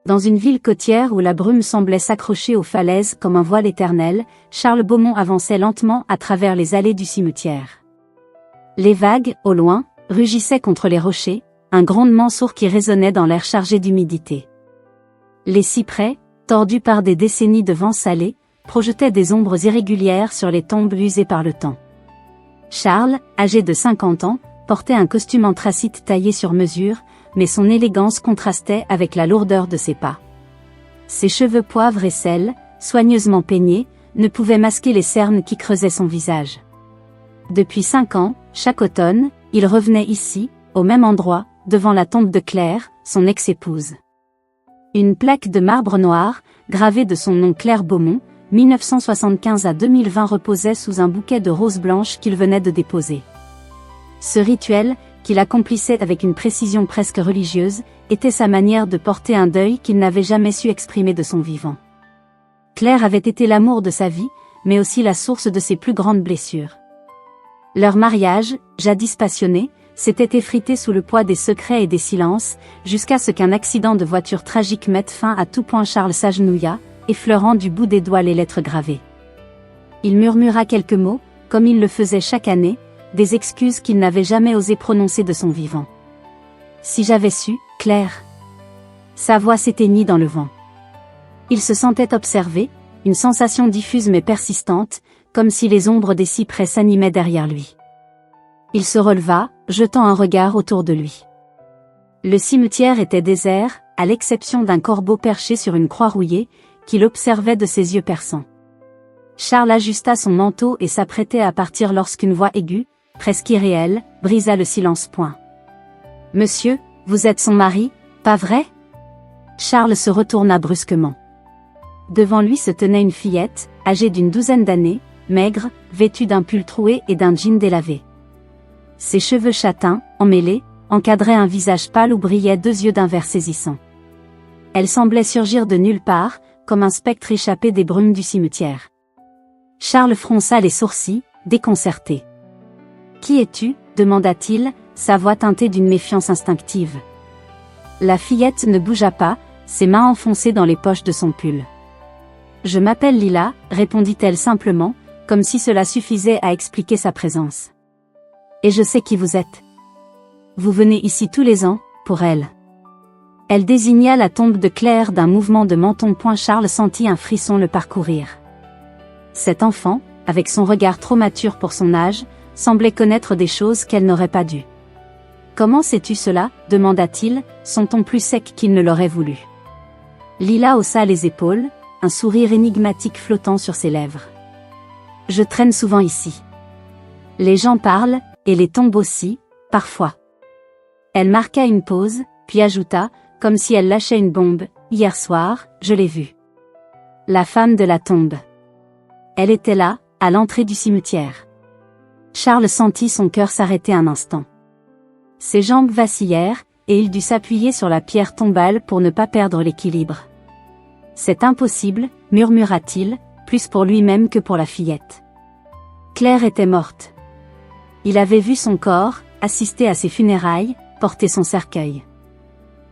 Dans une ville côtière où la brume semblait s'accrocher aux falaises comme un voile éternel, Charles Beaumont avançait lentement à travers les allées du cimetière. Les vagues, au loin, rugissaient contre les rochers, un grondement sourd qui résonnait dans l'air chargé d'humidité. Les cyprès, tordus par des décennies de vent salé, projetaient des ombres irrégulières sur les tombes usées par le temps. Charles, âgé de 50 ans, portait un costume anthracite taillé sur mesure, mais son élégance contrastait avec la lourdeur de ses pas. Ses cheveux poivre et sel, soigneusement peignés, ne pouvaient masquer les cernes qui creusaient son visage. Depuis 5 ans, chaque automne, il revenait ici, au même endroit, devant la tombe de Claire, son ex-épouse. Une plaque de marbre noir, gravée de son nom Claire Beaumont, 1975 à 2020 reposait sous un bouquet de roses blanches qu'il venait de déposer. Ce rituel, qu'il accomplissait avec une précision presque religieuse, était sa manière de porter un deuil qu'il n'avait jamais su exprimer de son vivant. Claire avait été l'amour de sa vie, mais aussi la source de ses plus grandes blessures. Leur mariage, jadis passionné, s'était effrité sous le poids des secrets et des silences, jusqu'à ce qu'un accident de voiture tragique mette fin à tout point. Charles s'agenouilla, effleurant du bout des doigts les lettres gravées. Il murmura quelques mots, comme il le faisait chaque année, des excuses qu'il n'avait jamais osé prononcer de son vivant. Si j'avais su, Claire. Sa voix s'éteignit dans le vent. Il se sentait observé, une sensation diffuse mais persistante, comme si les ombres des cyprès s'animaient derrière lui. Il se releva, jetant un regard autour de lui. Le cimetière était désert, à l'exception d'un corbeau perché sur une croix rouillée, qui l'observait de ses yeux perçants. Charles ajusta son manteau et s'apprêtait à partir lorsqu'une voix aiguë, presque irréelle, brisa le silence. Monsieur, vous êtes son mari, pas vrai? Charles se retourna brusquement. Devant lui se tenait une fillette, âgée d'une 12aine d'années, maigre, vêtue d'un pull troué et d'un jean délavé. Ses cheveux châtains, emmêlés, encadraient un visage pâle où brillaient 2 yeux d'un vert saisissant. Elle semblait surgir de nulle part, comme un spectre échappé des brumes du cimetière. Charles fronça les sourcils, déconcerté. « Qui es-tu » demanda-t-il, sa voix teintée d'une méfiance instinctive. La fillette ne bougea pas, ses mains enfoncées dans les poches de son pull. « Je m'appelle Lila » répondit-elle simplement, comme si cela suffisait à expliquer sa présence. « Et je sais qui vous êtes. Vous venez ici tous les ans, pour elle. » Elle désigna la tombe de Claire d'un mouvement de menton. Charles sentit un frisson le parcourir. Cet enfant, avec son regard trop mature pour son âge, semblait connaître des choses qu'elle n'aurait pas dû. « Comment sais-tu cela » demanda-t-il, son ton plus sec qu'il ne l'aurait voulu. Lila haussa les épaules, un sourire énigmatique flottant sur ses lèvres. « Je traîne souvent ici. Les gens parlent, et les tombes aussi, parfois. » Elle marqua une pause, puis ajouta, comme si elle lâchait une bombe, « Hier soir, je l'ai vue. La femme de la tombe. Elle était là, à l'entrée du cimetière. » Charles sentit son cœur s'arrêter un instant. Ses jambes vacillèrent, et il dut s'appuyer sur la pierre tombale pour ne pas perdre l'équilibre. « C'est impossible, » murmura-t-il, plus pour lui-même que pour la fillette. Claire était morte. Il avait vu son corps, assisté à ses funérailles, porter son cercueil.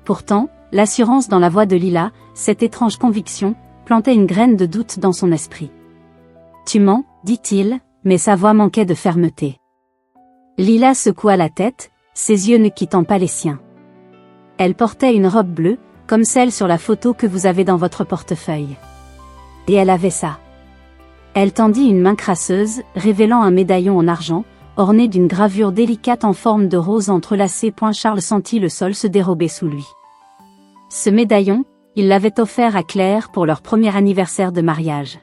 Pourtant, l'assurance dans la voix de Lila, cette étrange conviction, plantait une graine de doute dans son esprit. « Tu mens » dit-il, mais sa voix manquait de fermeté. Lila secoua la tête, ses yeux ne quittant pas les siens. Elle portait une robe bleue, comme celle sur la photo que vous avez dans votre portefeuille. Et elle avait ça. Elle tendit une main crasseuse, révélant un médaillon en argent, orné d'une gravure délicate en forme de rose entrelacée. Charles sentit le sol se dérober sous lui. Ce médaillon, il l'avait offert à Claire pour leur premier anniversaire de mariage.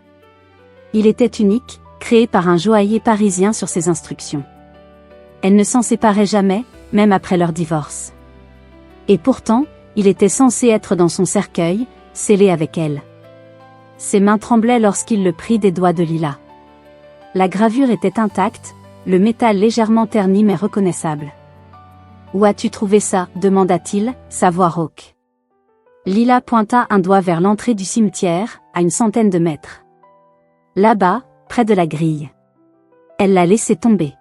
Il était unique, créé par un joaillier parisien sur ses instructions. Elle ne s'en séparait jamais, même après leur divorce. Et pourtant, il était censé être dans son cercueil, scellé avec elle. Ses mains tremblaient lorsqu'il le prit des doigts de Lila. La gravure était intacte, le métal légèrement terni mais reconnaissable. « Où as-tu trouvé ça » demanda-t-il, sa voix rauque. Lila pointa un doigt vers l'entrée du cimetière, à une centaine de mètres. Là-bas, près de la grille. Elle l'a laissé tomber.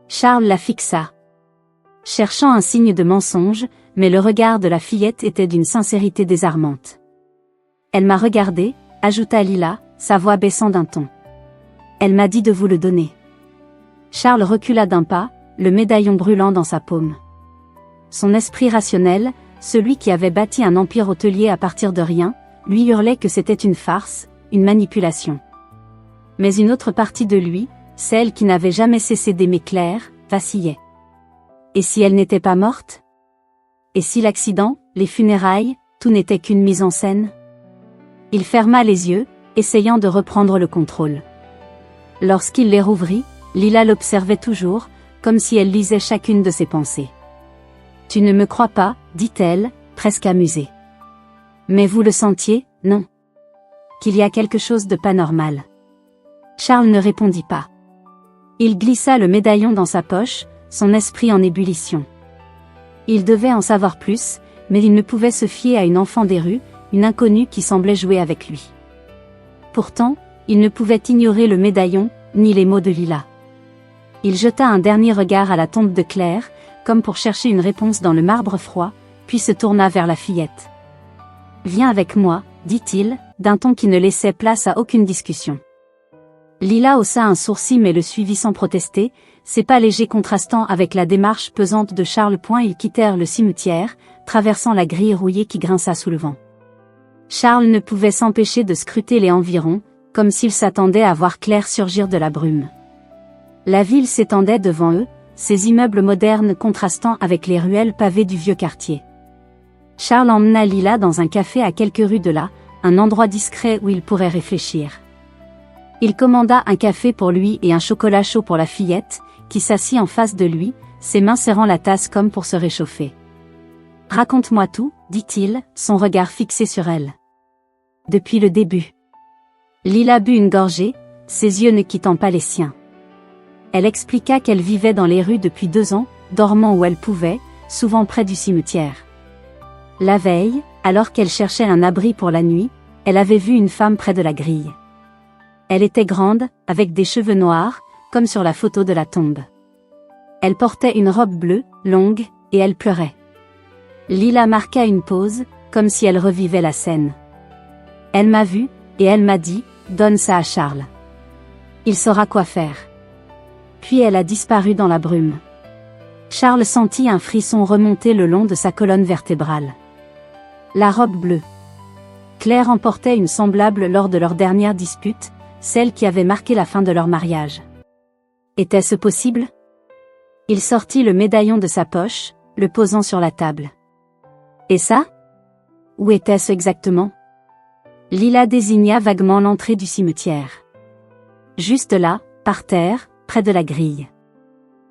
Charles la fixa. Cherchant un signe de mensonge, mais le regard de la fillette était d'une sincérité désarmante. Elle m'a regardé, ajouta Lila, sa voix baissant d'un ton. Elle m'a dit de vous le donner. Charles recula d'un pas, le médaillon brûlant dans sa paume. Son esprit rationnel, celui qui avait bâti un empire hôtelier à partir de rien, lui hurlait que c'était une farce, une manipulation. Mais une autre partie de lui, celle qui n'avait jamais cessé d'aimer Claire, vacillait. Et si elle n'était pas morte? Et si l'accident, les funérailles, tout n'était qu'une mise en scène? Il ferma les yeux, essayant de reprendre le contrôle. Lorsqu'il les rouvrit, Lila l'observait toujours, comme si elle lisait chacune de ses pensées. « Tu ne me crois pas, dit-elle, presque amusée. Mais vous le sentiez, non? Qu'il y a quelque chose de pas normal. » Charles ne répondit pas. Il glissa le médaillon dans sa poche, son esprit en ébullition. Il devait en savoir plus, mais il ne pouvait se fier à une enfant des rues, une inconnue qui semblait jouer avec lui. Pourtant, il ne pouvait ignorer le médaillon, ni les mots de Lila. Il jeta un dernier regard à la tombe de Claire, comme pour chercher une réponse dans le marbre froid, puis se tourna vers la fillette. « Viens avec moi, dit-il, d'un ton qui ne laissait place à aucune discussion. Lila haussa un sourcil mais le suivit sans protester, ses pas légers contrastant avec la démarche pesante de Charles. Ils quittèrent le cimetière, traversant la grille rouillée qui grinça sous le vent. Charles ne pouvait s'empêcher de scruter les environs, comme s'il s'attendait à voir Claire surgir de la brume. La ville s'étendait devant eux, ses immeubles modernes contrastant avec les ruelles pavées du vieux quartier. Charles emmena Lila dans un café à quelques rues de là, un endroit discret où il pourrait réfléchir. Il commanda un café pour lui et un chocolat chaud pour la fillette, qui s'assit en face de lui, ses mains serrant la tasse comme pour se réchauffer. « Raconte-moi tout, dit-il, son regard fixé sur elle. Depuis le début. » Lila but une gorgée, ses yeux ne quittant pas les siens. Elle expliqua qu'elle vivait dans les rues depuis 2 ans, dormant où elle pouvait, souvent près du cimetière. La veille, alors qu'elle cherchait un abri pour la nuit, elle avait vu une femme près de la grille. Elle était grande, avec des cheveux noirs, comme sur la photo de la tombe. Elle portait une robe bleue, longue, et elle pleurait. Lila marqua une pause, comme si elle revivait la scène. Elle m'a vue, et elle m'a dit, donne ça à Charles. Il saura quoi faire. Puis elle a disparu dans la brume. Charles sentit un frisson remonter le long de sa colonne vertébrale. La robe bleue. Claire en portait une semblable lors de leur dernière dispute, celle qui avait marqué la fin de leur mariage. Était-ce possible? Il sortit le médaillon de sa poche, le posant sur la table. Et ça? Où était-ce exactement? Lila désigna vaguement l'entrée du cimetière. Juste là, par terre, près de la grille.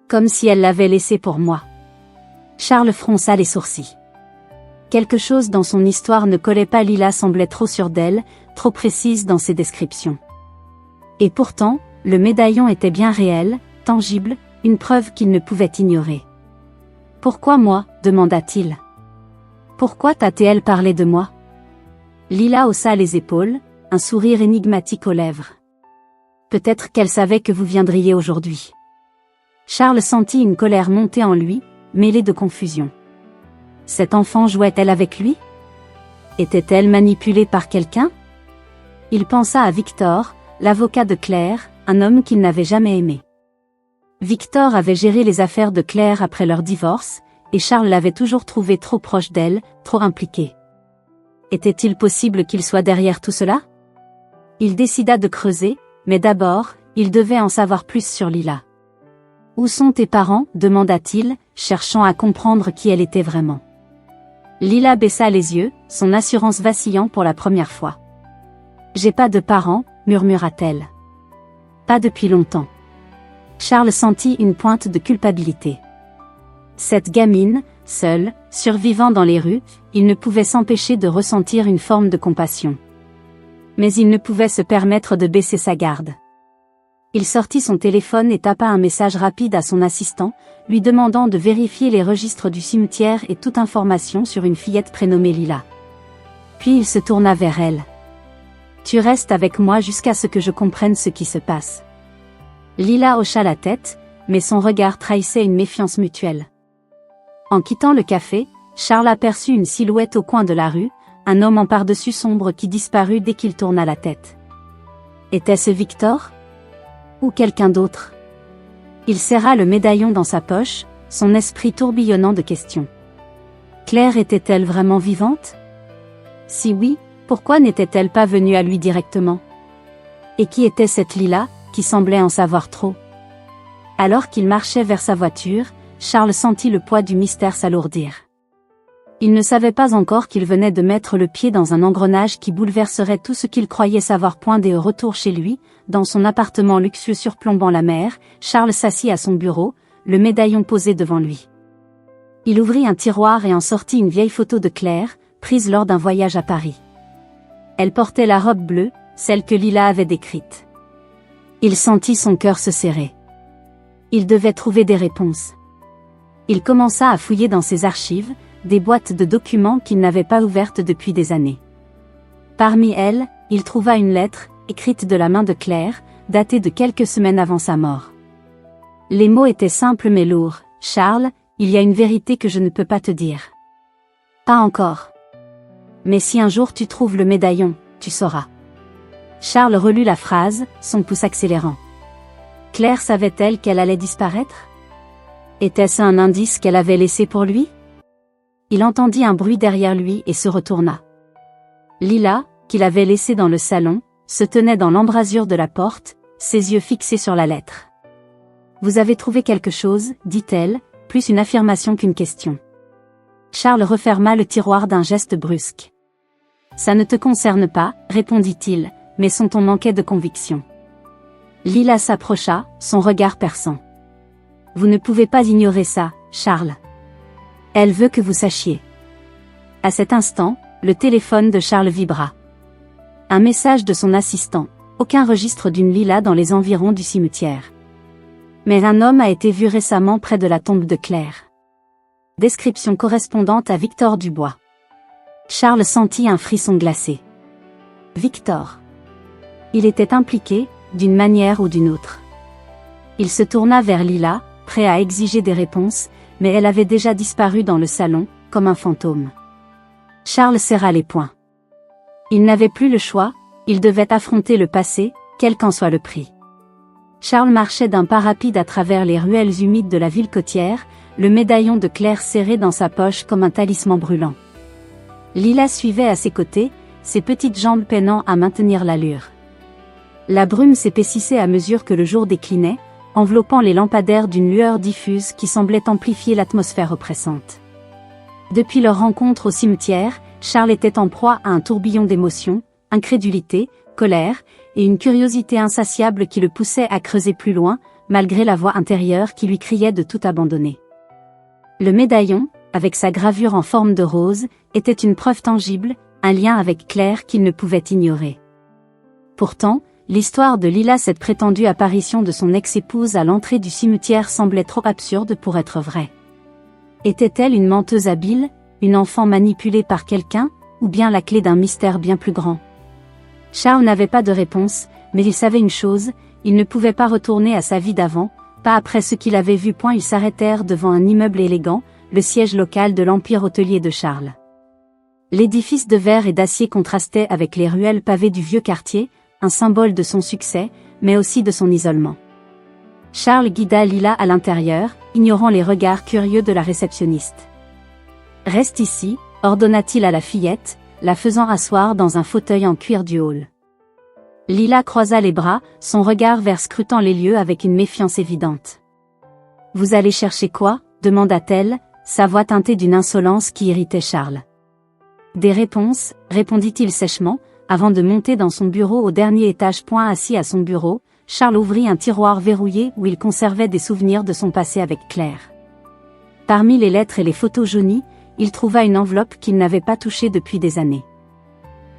Comme si elle l'avait laissé pour moi. Charles fronça les sourcils. Quelque chose dans son histoire ne collait pas. Lila semblait trop sûre d'elle, trop précise dans ses descriptions. Et pourtant, le médaillon était bien réel, tangible, une preuve qu'il ne pouvait ignorer. « Pourquoi moi ?» demanda-t-il. « Pourquoi t'a-t-elle parlé de moi ?» Lila haussa les épaules, un sourire énigmatique aux lèvres. « Peut-être qu'elle savait que vous viendriez aujourd'hui. » Charles sentit une colère monter en lui, mêlée de confusion. Cette enfant jouait-elle avec lui? Était-elle manipulée par quelqu'un? Il pensa à Victor, l'avocat de Claire, un homme qu'il n'avait jamais aimé. Victor avait géré les affaires de Claire après leur divorce, et Charles l'avait toujours trouvé trop proche d'elle, trop impliqué. Était-il possible qu'il soit derrière tout cela? Il décida de creuser, mais d'abord, il devait en savoir plus sur Lila. « Où sont tes parents ?» demanda-t-il, cherchant à comprendre qui elle était vraiment. Lila baissa les yeux, son assurance vacillant pour la première fois. « J'ai pas de parents » murmura-t-elle. « Pas depuis longtemps. » Charles sentit une pointe de culpabilité. Cette gamine, seule, survivant dans les rues, il ne pouvait s'empêcher de ressentir une forme de compassion. Mais il ne pouvait se permettre de baisser sa garde. Il sortit son téléphone et tapa un message rapide à son assistant, lui demandant de vérifier les registres du cimetière et toute information sur une fillette prénommée Lila. Puis il se tourna vers elle. « Tu restes avec moi jusqu'à ce que je comprenne ce qui se passe. » Lila hocha la tête, mais son regard trahissait une méfiance mutuelle. En quittant le café, Charles aperçut une silhouette au coin de la rue, un homme en pardessus sombre qui disparut dès qu'il tourna la tête. Était-ce Victor? Ou quelqu'un d'autre? Il serra le médaillon dans sa poche, son esprit tourbillonnant de questions. Claire était-elle vraiment vivante? Si oui, pourquoi n'était-elle pas venue à lui directement? Et qui était cette Lila, qui semblait en savoir trop? Alors qu'il marchait vers sa voiture, Charles sentit le poids du mystère s'alourdir. Il ne savait pas encore qu'il venait de mettre le pied dans un engrenage qui bouleverserait tout ce qu'il croyait savoir. Dès au retour chez lui, dans son appartement luxueux surplombant la mer, Charles s'assit à son bureau, le médaillon posé devant lui. Il ouvrit un tiroir et en sortit une vieille photo de Claire, prise lors d'un voyage à Paris. Elle portait la robe bleue, celle que Lila avait décrite. Il sentit son cœur se serrer. Il devait trouver des réponses. Il commença à fouiller dans ses archives, des boîtes de documents qu'il n'avait pas ouvertes depuis des années. Parmi elles, il trouva une lettre, écrite de la main de Claire, datée de quelques semaines avant sa mort. Les mots étaient simples mais lourds. « Charles, il y a une vérité que je ne peux pas te dire. » « Pas encore. Mais si un jour tu trouves le médaillon, tu sauras. » Charles relut la phrase, son pouce accélérant. Claire savait-elle qu'elle allait disparaître? Était-ce un indice qu'elle avait laissé pour lui? Il entendit un bruit derrière lui et se retourna. Lila, qu'il avait laissée dans le salon, se tenait dans l'embrasure de la porte, ses yeux fixés sur la lettre. « Vous avez trouvé quelque chose ?» dit-elle, plus une affirmation qu'une question. Charles referma le tiroir d'un geste brusque. « Ça ne te concerne pas, répondit-il, mais son ton manquait de conviction. Lila s'approcha, son regard perçant. « Vous ne pouvez pas ignorer ça, Charles. Elle veut que vous sachiez. » À cet instant, le téléphone de Charles vibra. Un message de son assistant. Aucun registre d'une Lila dans les environs du cimetière. Mais un homme a été vu récemment près de la tombe de Claire. Description correspondante à Victor Dubois. Charles sentit un frisson glacé. Victor. Il était impliqué, d'une manière ou d'une autre. Il se tourna vers Lila, prêt à exiger des réponses, mais elle avait déjà disparu dans le salon, comme un fantôme. Charles serra les poings. Il n'avait plus le choix, il devait affronter le passé, quel qu'en soit le prix. Charles marchait d'un pas rapide à travers les ruelles humides de la ville côtière, le médaillon de Claire serré dans sa poche comme un talisman brûlant. Lila suivait à ses côtés, ses petites jambes peinant à maintenir l'allure. La brume s'épaississait à mesure que le jour déclinait, enveloppant les lampadaires d'une lueur diffuse qui semblait amplifier l'atmosphère oppressante. Depuis leur rencontre au cimetière, Charles était en proie à un tourbillon d'émotions, incrédulité, colère, et une curiosité insatiable qui le poussait à creuser plus loin, malgré la voix intérieure qui lui criait de tout abandonner. Le médaillon, avec sa gravure en forme de rose, était une preuve tangible, un lien avec Claire qu'il ne pouvait ignorer. Pourtant, l'histoire de Lila, cette prétendue apparition de son ex-épouse à l'entrée du cimetière, semblait trop absurde pour être vraie. Était-elle une menteuse habile, une enfant manipulée par quelqu'un, ou bien la clé d'un mystère bien plus grand? Charles n'avait pas de réponse, mais il savait une chose, il ne pouvait pas retourner à sa vie d'avant, pas après ce qu'il avait vu. Ils s'arrêtèrent devant un immeuble élégant, le siège local de l'empire hôtelier de Charles. L'édifice de verre et d'acier contrastait avec les ruelles pavées du vieux quartier, un symbole de son succès, mais aussi de son isolement. Charles guida Lila à l'intérieur, ignorant les regards curieux de la réceptionniste. « Reste ici », ordonna-t-il à la fillette, la faisant asseoir dans un fauteuil en cuir du hall. Lila croisa les bras, son regard vert scrutant les lieux avec une méfiance évidente. « Vous allez chercher quoi ?» demanda-t-elle, sa voix teintée d'une insolence qui irritait Charles. « Des réponses » répondit-il sèchement, avant de monter dans son bureau au dernier étage. Assis à son bureau, Charles ouvrit un tiroir verrouillé où il conservait des souvenirs de son passé avec Claire. Parmi les lettres et les photos jaunies, il trouva une enveloppe qu'il n'avait pas touchée depuis des années.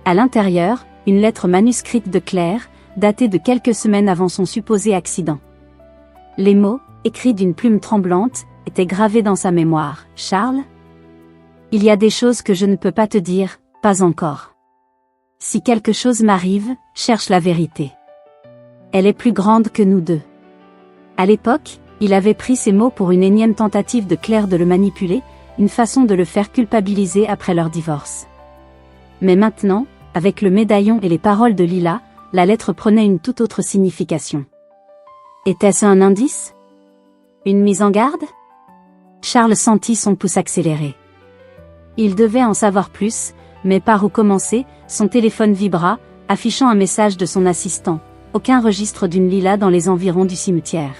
À l'intérieur, une lettre manuscrite de Claire, datée de quelques semaines avant son supposé accident. Les mots, écrits d'une plume tremblante, étaient gravés dans sa mémoire. « Charles ? Il y a des choses que je ne peux pas te dire, pas encore. Si quelque chose m'arrive, cherche la vérité. Elle est plus grande que nous deux. » À l'époque, il avait pris ces mots pour une énième tentative de Claire de le manipuler, une façon de le faire culpabiliser après leur divorce. Mais maintenant, avec le médaillon et les paroles de Lila, la lettre prenait une toute autre signification. Était-ce un indice? Une mise en garde? Charles sentit son pouce accélérer. Il devait en savoir plus, mais par où commencer? Son téléphone vibra, affichant un message de son assistant. Aucun registre d'une Lila dans les environs du cimetière.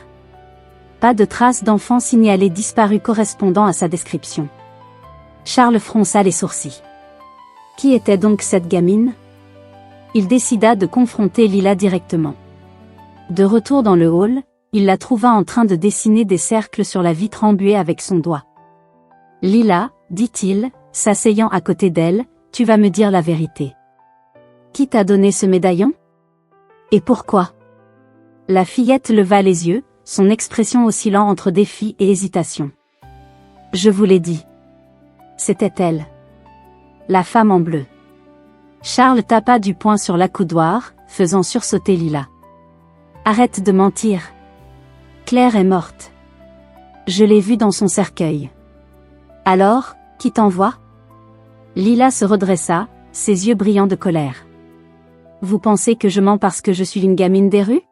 Pas de traces d'enfant signalé disparu correspondant à sa description. Charles fronça les sourcils. Qui était donc cette gamine? Il décida de confronter Lila directement. De retour dans le hall, il la trouva en train de dessiner des cercles sur la vitre embuée avec son doigt. « Lila, dit-il, s'asseyant à côté d'elle, tu vas me dire la vérité. Qui t'a donné ce médaillon? Et pourquoi ?» La fillette leva les yeux, son expression oscillant entre défi et hésitation. « Je vous l'ai dit. C'était elle. La femme en bleu. » Charles tapa du poing sur l'accoudoir, faisant sursauter Lila. « Arrête de mentir. Claire est morte. Je l'ai vue dans son cercueil. » « Alors, qui t'envoie ?» Lila se redressa, ses yeux brillants de colère. « Vous pensez que je mens parce que je suis une gamine des rues?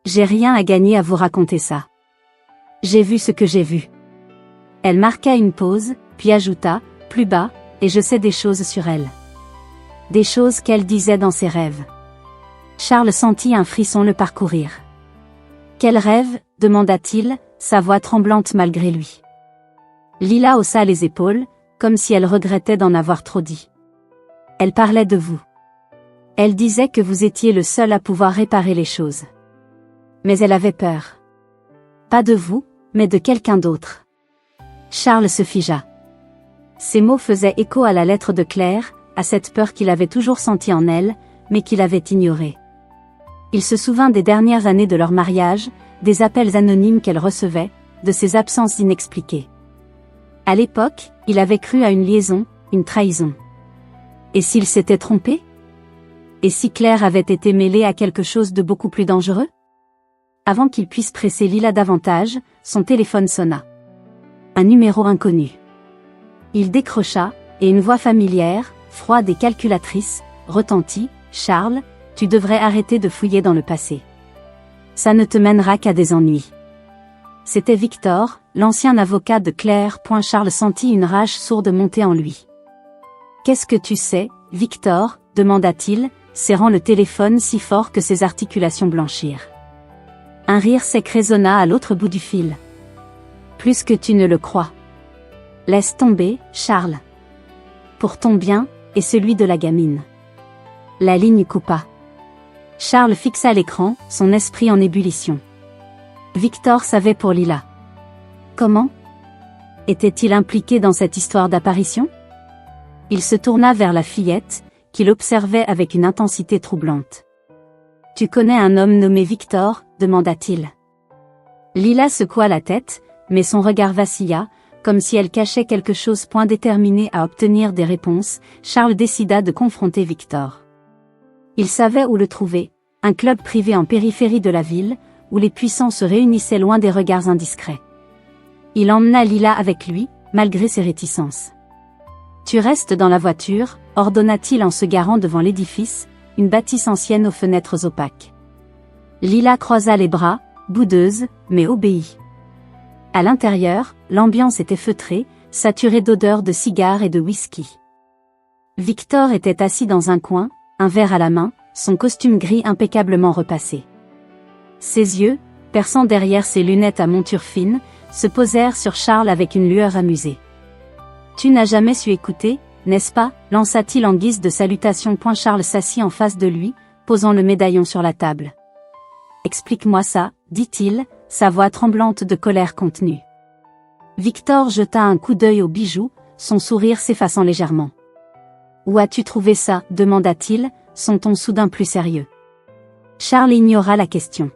J'ai rien à gagner à vous raconter ça. J'ai vu ce que j'ai vu. » Elle marqua une pause, puis ajouta, plus bas, « Et je sais des choses sur elle. » Des choses qu'elle disait dans ses rêves. Charles sentit un frisson le parcourir. « Quel rêve ?» demanda-t-il, sa voix tremblante malgré lui. Lila haussa les épaules, comme si elle regrettait d'en avoir trop dit. Elle parlait de vous. Elle disait que vous étiez le seul à pouvoir réparer les choses. Mais elle avait peur. Pas de vous, mais de quelqu'un d'autre. Charles se figea. Ces mots faisaient écho à la lettre de Claire, à cette peur qu'il avait toujours sentie en elle, mais qu'il avait ignorée. Il se souvint des dernières années de leur mariage, des appels anonymes qu'elle recevait, de ses absences inexpliquées. À l'époque, il avait cru à une liaison, une trahison. Et s'il s'était trompé? Et si Claire avait été mêlée à quelque chose de beaucoup plus dangereux? Avant qu'il puisse presser Lila davantage, son téléphone sonna. Un numéro inconnu. Il décrocha, et une voix familière, froide et calculatrice, retentit, « Charles, tu devrais arrêter de fouiller dans le passé. Ça ne te mènera qu'à des ennuis. » C'était Victor, l'ancien avocat de Claire. Charles sentit une rage sourde monter en lui. « Qu'est-ce que tu sais, Victor ?» demanda-t-il, serrant le téléphone si fort que ses articulations blanchirent. Un rire sec résonna à l'autre bout du fil. « Plus que tu ne le crois. Laisse tomber, Charles. Pour ton bien, et celui de la gamine. » La ligne coupa. Charles fixa l'écran, son esprit en ébullition. Victor savait pour Lila. Comment? Était-il impliqué dans cette histoire d'apparition? Il se tourna vers la fillette, qui l'observait avec une intensité troublante. « Tu connais un homme nommé Victor ?» demanda-t-il. Lila secoua la tête, mais son regard vacilla, comme si elle cachait quelque chose. Déterminé à obtenir des réponses, Charles décida de confronter Victor. Il savait où le trouver, un club privé en périphérie de la ville, où les puissants se réunissaient loin des regards indiscrets. Il emmena Lila avec lui, malgré ses réticences. « Tu restes dans la voiture » ordonna-t-il en se garant devant l'édifice, une bâtisse ancienne aux fenêtres opaques. Lila croisa les bras, boudeuse, mais obéit. À l'intérieur, l'ambiance était feutrée, saturée d'odeurs de cigares et de whisky. Victor était assis dans un coin, un verre à la main, son costume gris impeccablement repassé. Ses yeux, perçant derrière ses lunettes à monture fine, se posèrent sur Charles avec une lueur amusée. « Tu n'as jamais su écouter, n'est-ce pas ?» lança-t-il en guise de salutation. Charles s'assit en face de lui, posant le médaillon sur la table. « Explique-moi ça, » dit-il, sa voix tremblante de colère contenue. Victor jeta un coup d'œil au bijou, son sourire s'effaçant légèrement. « Où as-tu trouvé ça ?» demanda-t-il, son ton soudain plus sérieux. Charles ignora la question.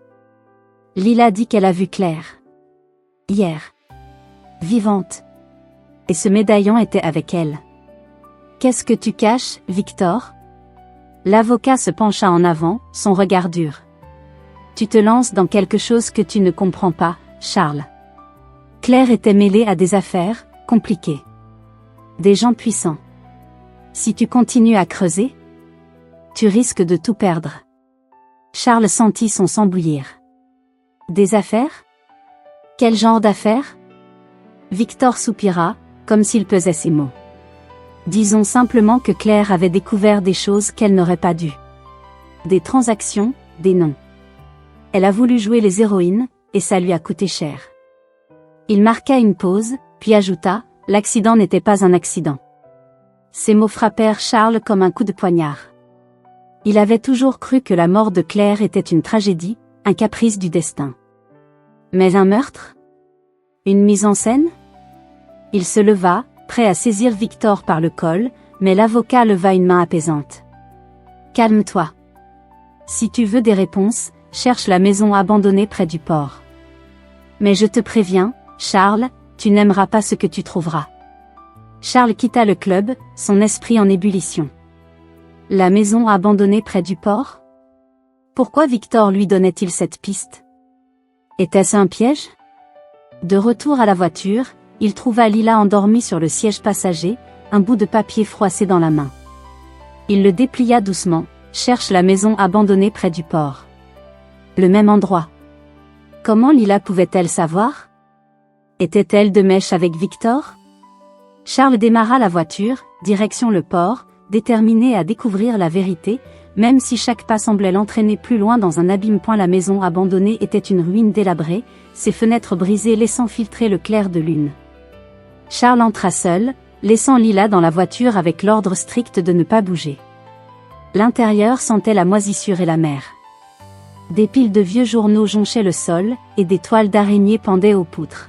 Lila dit qu'elle a vu Claire. Hier. Vivante. Et ce médaillon était avec elle. Qu'est-ce que tu caches, Victor? L'avocat se pencha en avant, son regard dur. Tu te lances dans quelque chose que tu ne comprends pas, Charles. Claire était mêlée à des affaires, compliqué. Des gens puissants. Si tu continues à creuser, tu risques de tout perdre. Charles sentit son sang bouillir. Des affaires? Quel genre d'affaires? Victor soupira, comme s'il pesait ses mots. Disons simplement que Claire avait découvert des choses qu'elle n'aurait pas dû. Des transactions, des noms. Elle a voulu jouer les héroïnes, et ça lui a coûté cher. Il marqua une pause, puis ajouta, l'accident n'était pas un accident. Ces mots frappèrent Charles comme un coup de poignard. Il avait toujours cru que la mort de Claire était une tragédie, un caprice du destin. Mais un meurtre? Une mise en scène? Il se leva, prêt à saisir Victor par le col, mais l'avocat leva une main apaisante. Calme-toi. Si tu veux des réponses, cherche la maison abandonnée près du port. Mais je te préviens, Charles, tu n'aimeras pas ce que tu trouveras. Charles quitta le club, son esprit en ébullition. La maison abandonnée près du port? Pourquoi Victor lui donnait-il cette piste? Était-ce un piège? De retour à la voiture, il trouva Lila endormie sur le siège passager, un bout de papier froissé dans la main. Il le déplia doucement, cherche la maison abandonnée près du port. Le même endroit. Comment Lila pouvait-elle savoir? Était-elle de mèche avec Victor? Charles démarra la voiture, direction le port, déterminé à découvrir la vérité, même si chaque pas semblait l'entraîner plus loin dans un abîme. La maison abandonnée était une ruine délabrée, ses fenêtres brisées laissant filtrer le clair de lune. Charles entra seul, laissant Lila dans la voiture avec l'ordre strict de ne pas bouger. L'intérieur sentait la moisissure et la mer. Des piles de vieux journaux jonchaient le sol, et des toiles d'araignée pendaient aux poutres.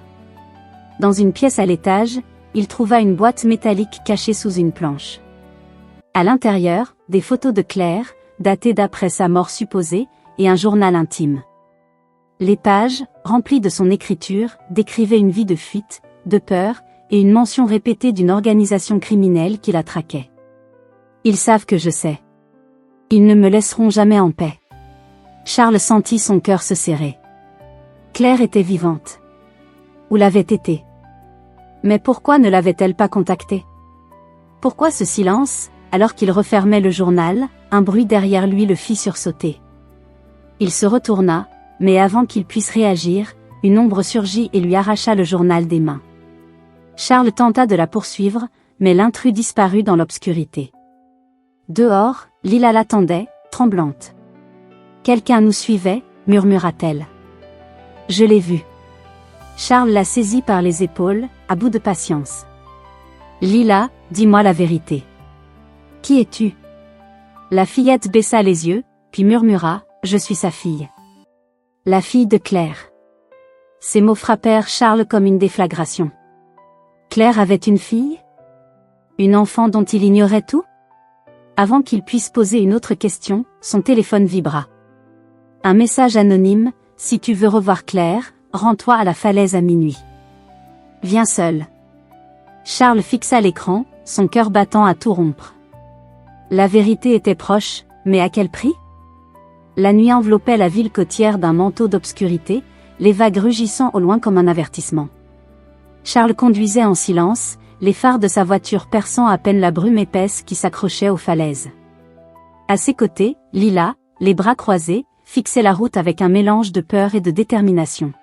Dans une pièce à l'étage, il trouva une boîte métallique cachée sous une planche. À l'intérieur, des photos de Claire, datées d'après sa mort supposée, et un journal intime. Les pages, remplies de son écriture, décrivaient une vie de fuite, de peur, et une mention répétée d'une organisation criminelle qui la traquait. Ils savent que je sais. Ils ne me laisseront jamais en paix. Charles sentit son cœur se serrer. Claire était vivante. Ou l'avait été. Mais pourquoi ne l'avait-elle pas contacté? Pourquoi ce silence, alors qu'il refermait le journal, un bruit derrière lui le fit sursauter. Il se retourna, mais avant qu'il puisse réagir, une ombre surgit et lui arracha le journal des mains. Charles tenta de la poursuivre, mais l'intrus disparut dans l'obscurité. Dehors, Lila l'attendait, tremblante. « Quelqu'un nous suivait » murmura-t-elle. « Je l'ai vu. » Charles la saisit par les épaules, à bout de patience. « Lila, dis-moi la vérité. Qui es-tu » La fillette baissa les yeux, puis murmura, « Je suis sa fille. » La fille de Claire. Ces mots frappèrent Charles comme une déflagration. Claire avait une fille? Une enfant dont il ignorait tout? Avant qu'il puisse poser une autre question, son téléphone vibra. Un message anonyme, « Si tu veux revoir Claire, rends-toi à la falaise à minuit. Viens seul. » Charles fixa l'écran, son cœur battant à tout rompre. La vérité était proche, mais à quel prix? La nuit enveloppait la ville côtière d'un manteau d'obscurité, les vagues rugissant au loin comme un avertissement. Charles conduisait en silence, les phares de sa voiture perçant à peine la brume épaisse qui s'accrochait aux falaises. À ses côtés, Lila, les bras croisés, fixait la route avec un mélange de peur et de détermination.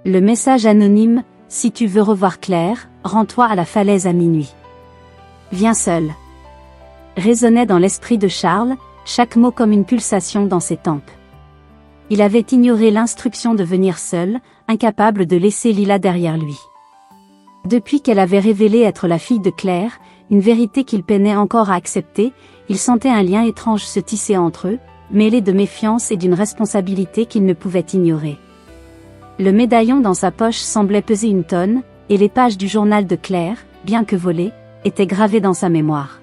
Le message anonyme, « Si tu veux revoir Claire, rends-toi à la falaise à minuit. Viens seul. » résonnait dans l'esprit de Charles, chaque mot comme une pulsation dans ses tempes. Il avait ignoré l'instruction de venir seul, incapable de laisser Lila derrière lui. Depuis qu'elle avait révélé être la fille de Claire, une vérité qu'il peinait encore à accepter, il sentait un lien étrange se tisser entre eux, mêlé de méfiance et d'une responsabilité qu'il ne pouvait ignorer. Le médaillon dans sa poche semblait peser une tonne, et les pages du journal de Claire, bien que volées, étaient gravées dans sa mémoire.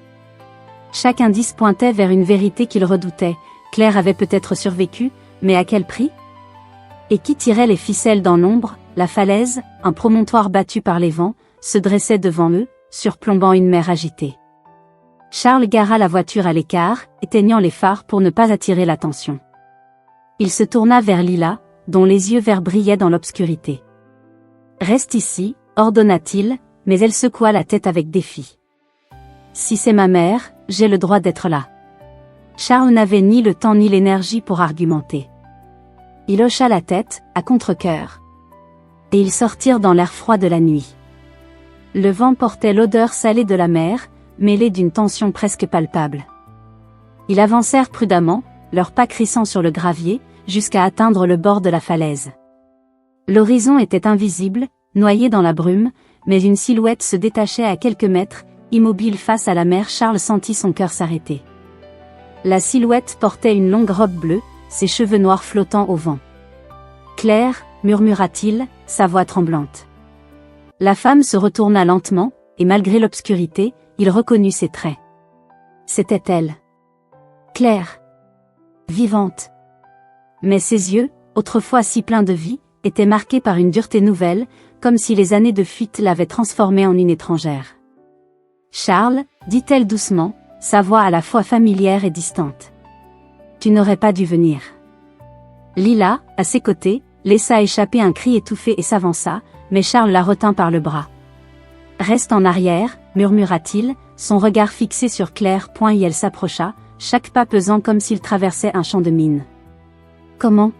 Chaque indice pointait vers une vérité qu'il redoutait. Claire avait peut-être survécu, mais à quel prix? Et qui tirait les ficelles dans l'ombre? La falaise, un promontoire battu par les vents, se dressait devant eux, surplombant une mer agitée. Charles gara la voiture à l'écart, éteignant les phares pour ne pas attirer l'attention. Il se tourna vers Lila, dont les yeux verts brillaient dans l'obscurité. « Reste ici » ordonna-t-il, mais elle secoua la tête avec défi. Si c'est ma mère, j'ai le droit d'être là. Charles n'avait ni le temps ni l'énergie pour argumenter. Il hocha la tête, à contre-cœur. Et ils sortirent dans l'air froid de la nuit. Le vent portait l'odeur salée de la mer, mêlée d'une tension presque palpable. Ils avancèrent prudemment, leurs pas crissant sur le gravier, jusqu'à atteindre le bord de la falaise. L'horizon était invisible, noyé dans la brume, mais une silhouette se détachait à quelques mètres, immobile face à la mer. Charles sentit son cœur s'arrêter. La silhouette portait une longue robe bleue, ses cheveux noirs flottant au vent. « Claire » murmura-t-il, sa voix tremblante. La femme se retourna lentement, et malgré l'obscurité, il reconnut ses traits. C'était elle. Claire. Vivante. Mais ses yeux, autrefois si pleins de vie, étaient marqués par une dureté nouvelle, comme si les années de fuite l'avaient transformée en une étrangère. « Charles » dit-elle doucement, sa voix à la fois familière et distante. « Tu n'aurais pas dû venir. » Lila, à ses côtés, laissa échapper un cri étouffé et s'avança, mais Charles la retint par le bras. « Reste en arrière » murmura-t-il, son regard fixé sur Claire. Et elle s'approcha, chaque pas pesant comme s'il traversait un champ de mines. « Comment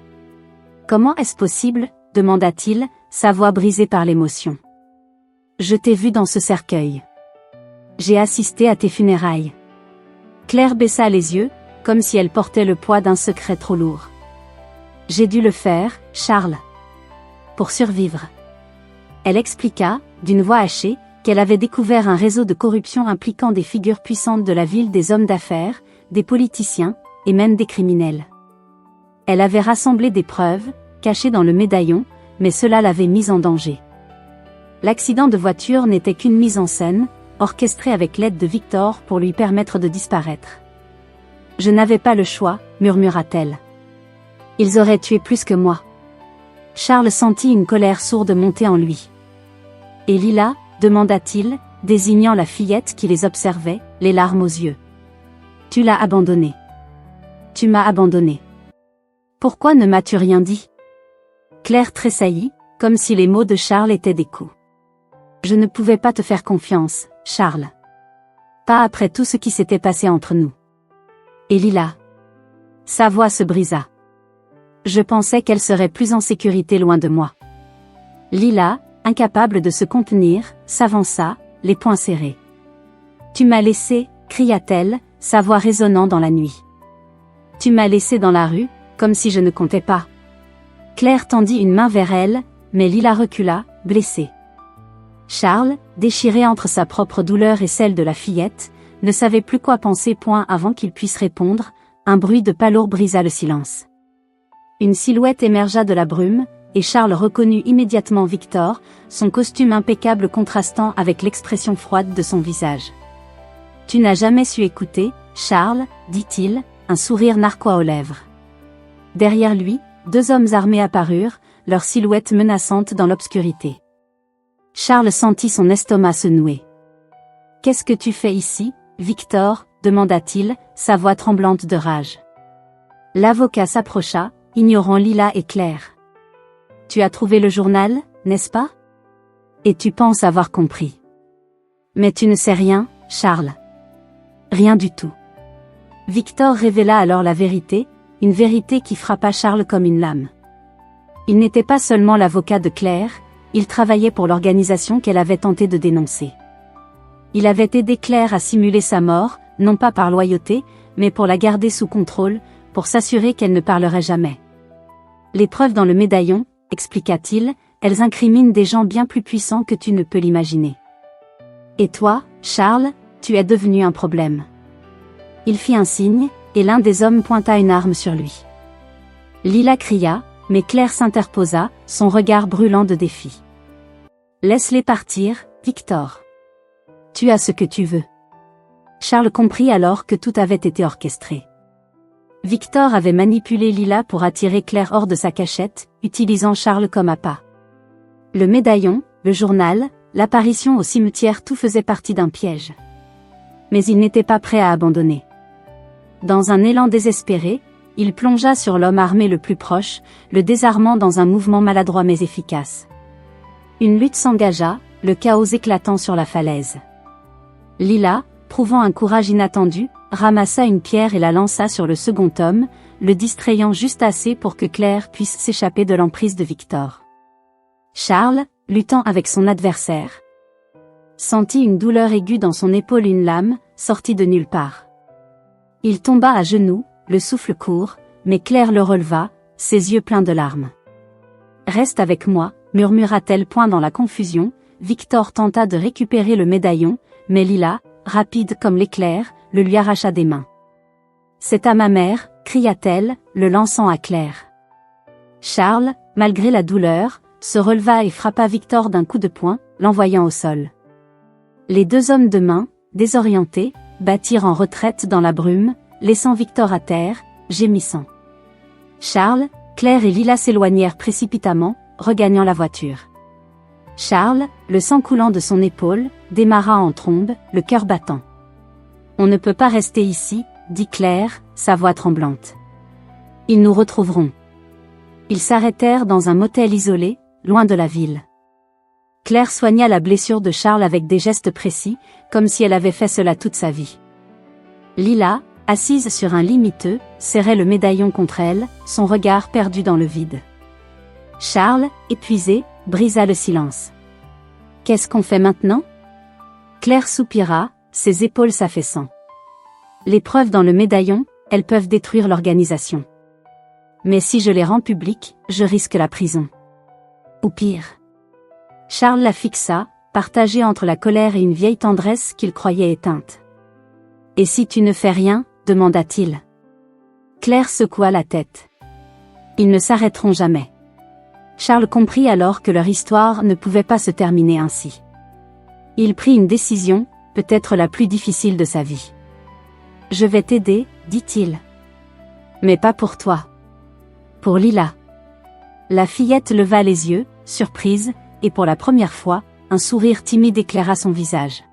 est-ce possible ?» demanda-t-il, sa voix brisée par l'émotion. « Je t'ai vu dans ce cercueil. J'ai assisté à tes funérailles. » Claire baissa les yeux, comme si elle portait le poids d'un secret trop lourd. « J'ai dû le faire, Charles. Pour survivre. » Elle expliqua, d'une voix hachée, qu'elle avait découvert un réseau de corruption impliquant des figures puissantes de la ville, des hommes d'affaires, des politiciens, et même des criminels. Elle avait rassemblé des preuves, cachées dans le médaillon, mais cela l'avait mise en danger. L'accident de voiture n'était qu'une mise en scène, orchestrée avec l'aide de Victor pour lui permettre de disparaître. « Je n'avais pas le choix » murmura-t-elle. « Ils auraient tué plus que moi. » Charles sentit une colère sourde monter en lui. « Et Lila » demanda-t-il, désignant la fillette qui les observait, les larmes aux yeux. « Tu l'as abandonnée. Tu m'as abandonnée. Pourquoi ne m'as-tu rien dit ?» Claire tressaillit, comme si les mots de Charles étaient des coups. « Je ne pouvais pas te faire confiance, Charles. Pas après tout ce qui s'était passé entre nous. Et Lila ?» Sa voix se brisa. « Je pensais qu'elle serait plus en sécurité loin de moi. » Lila, incapable de se contenir, s'avança, les poings serrés. « Tu m'as laissé » cria-t-elle, sa voix résonnant dans la nuit. « Tu m'as laissé dans la rue, comme si je ne comptais pas. » Claire tendit une main vers elle, mais Lila recula, blessée. Charles, déchiré entre sa propre douleur et celle de la fillette, ne savait plus quoi penser. Avant qu'il puisse répondre, un bruit de pas lourd brisa le silence. Une silhouette émergea de la brume, et Charles reconnut immédiatement Victor, son costume impeccable contrastant avec l'expression froide de son visage. « Tu n'as jamais su écouter, Charles, » dit-il, un sourire narquois aux lèvres. Derrière lui, deux hommes armés apparurent, leurs silhouettes menaçantes dans l'obscurité. Charles sentit son estomac se nouer. « Qu'est-ce que tu fais ici, Victor ?» demanda-t-il, sa voix tremblante de rage. L'avocat s'approcha, ignorant Lila et Claire. « Tu as trouvé le journal, n'est-ce pas? Et tu penses avoir compris. Mais tu ne sais rien, Charles. Rien du tout. » Victor révéla alors la vérité, une vérité qui frappa Charles comme une lame. Il n'était pas seulement l'avocat de Claire, il travaillait pour l'organisation qu'elle avait tenté de dénoncer. Il avait aidé Claire à simuler sa mort, non pas par loyauté, mais pour la garder sous contrôle, pour s'assurer qu'elle ne parlerait jamais. Les preuves dans le médaillon, expliqua-t-il, elles incriminent des gens bien plus puissants que tu ne peux l'imaginer. Et toi, Charles, tu es devenu un problème. Il fit un signe, et l'un des hommes pointa une arme sur lui. Lila cria, mais Claire s'interposa, son regard brûlant de défi. « Laisse-les partir, Victor. Tu as ce que tu veux. » Charles comprit alors que tout avait été orchestré. Victor avait manipulé Lila pour attirer Claire hors de sa cachette, utilisant Charles comme appât. Le médaillon, le journal, l'apparition au cimetière, tout faisait partie d'un piège. Mais il n'était pas prêt à abandonner. Dans un élan désespéré, il plongea sur l'homme armé le plus proche, le désarmant dans un mouvement maladroit mais efficace. Une lutte s'engagea, le chaos éclatant sur la falaise. Lila, prouvant un courage inattendu, ramassa une pierre et la lança sur le second homme, le distrayant juste assez pour que Claire puisse s'échapper de l'emprise de Victor. Charles, luttant avec son adversaire, sentit une douleur aiguë dans son épaule, une lame, sortie de nulle part. Il tomba à genoux, le souffle court, mais Claire le releva, ses yeux pleins de larmes. « Reste avec moi », murmura-t-elle. Dans la confusion, Victor tenta de récupérer le médaillon, mais Lila, rapide comme l'éclair, le lui arracha des mains. « C'est à ma mère », cria-t-elle, le lançant à Claire. Charles, malgré la douleur, se releva et frappa Victor d'un coup de poing, l'envoyant au sol. Les deux hommes de main, désorientés, battirent en retraite dans la brume, laissant Victor à terre, gémissant. Charles, Claire et Lila s'éloignèrent précipitamment, regagnant la voiture. Charles, le sang coulant de son épaule, démarra en trombe, le cœur battant. « On ne peut pas rester ici », dit Claire, sa voix tremblante. « Ils nous retrouveront. » Ils s'arrêtèrent dans un motel isolé, loin de la ville. Claire soigna la blessure de Charles avec des gestes précis, comme si elle avait fait cela toute sa vie. Lila, assise sur un lit miteux, serrait le médaillon contre elle, son regard perdu dans le vide. Charles, épuisé, brisa le silence. « Qu'est-ce qu'on fait maintenant ?» Claire soupira, ses épaules s'affaissant. Les preuves dans le médaillon, elles peuvent détruire l'organisation. Mais si je les rends publiques, je risque la prison. Ou pire. Charles la fixa, partagé entre la colère et une vieille tendresse qu'il croyait éteinte. « Et si tu ne fais rien ?» demanda-t-il. Claire secoua la tête. Ils ne s'arrêteront jamais. Charles comprit alors que leur histoire ne pouvait pas se terminer ainsi. Il prit une décision, peut-être la plus difficile de sa vie. « Je vais t'aider, » dit-il. « Mais pas pour toi. Pour Lila. » La fillette leva les yeux, surprise, et pour la première fois, un sourire timide éclaira son visage.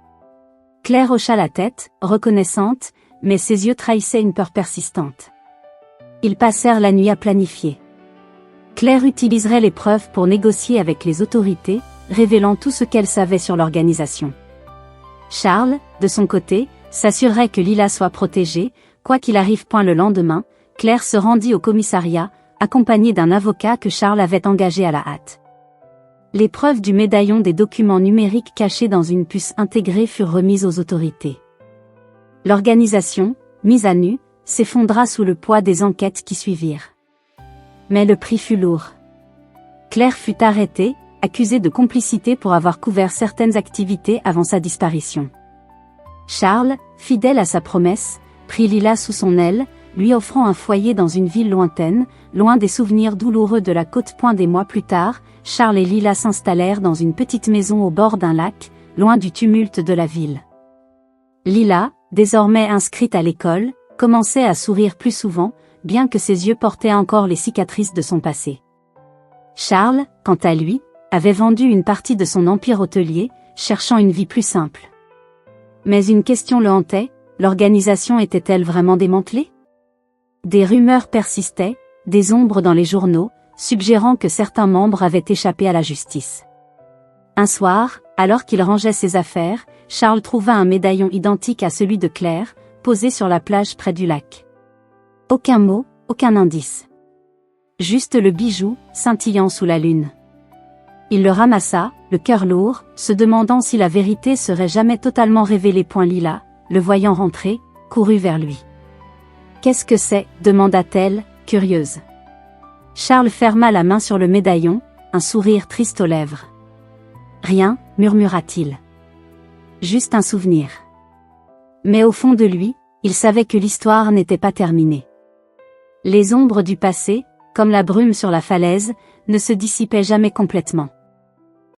Claire hocha la tête, reconnaissante, mais ses yeux trahissaient une peur persistante. Ils passèrent la nuit à planifier. Claire utiliserait les preuves pour négocier avec les autorités, révélant tout ce qu'elle savait sur l'organisation. Charles, de son côté, s'assurerait que Lila soit protégée, quoi qu'il arrive. Le lendemain, Claire se rendit au commissariat, accompagnée d'un avocat que Charles avait engagé à la hâte. Les preuves du médaillon, des documents numériques cachés dans une puce intégrée furent remises aux autorités. L'organisation, mise à nu, s'effondra sous le poids des enquêtes qui suivirent. Mais le prix fut lourd. Claire fut arrêtée, accusée de complicité pour avoir couvert certaines activités avant sa disparition. Charles, fidèle à sa promesse, prit Lila sous son aile, lui offrant un foyer dans une ville lointaine, loin des souvenirs douloureux de la côte. Des mois plus tard, Charles et Lila s'installèrent dans une petite maison au bord d'un lac, loin du tumulte de la ville. Lila, désormais inscrite à l'école, commençait à sourire plus souvent, bien que ses yeux portaient encore les cicatrices de son passé. Charles, quant à lui, avait vendu une partie de son empire hôtelier, cherchant une vie plus simple. Mais une question le hantait, l'organisation était-elle vraiment démantelée ? Des rumeurs persistaient, des ombres dans les journaux, suggérant que certains membres avaient échappé à la justice. Un soir, alors qu'il rangeait ses affaires, Charles trouva un médaillon identique à celui de Claire, posé sur la plage près du lac. Aucun mot, aucun indice. Juste le bijou, scintillant sous la lune. Il le ramassa, le cœur lourd, se demandant si la vérité serait jamais totalement révélée. Lila, le voyant rentrer, courut vers lui. « Qu'est-ce que c'est » demanda-t-elle, curieuse. Charles ferma la main sur le médaillon, un sourire triste aux lèvres. « Rien » murmura-t-il. « Juste un souvenir. » Mais au fond de lui, il savait que l'histoire n'était pas terminée. Les ombres du passé, comme la brume sur la falaise, ne se dissipaient jamais complètement.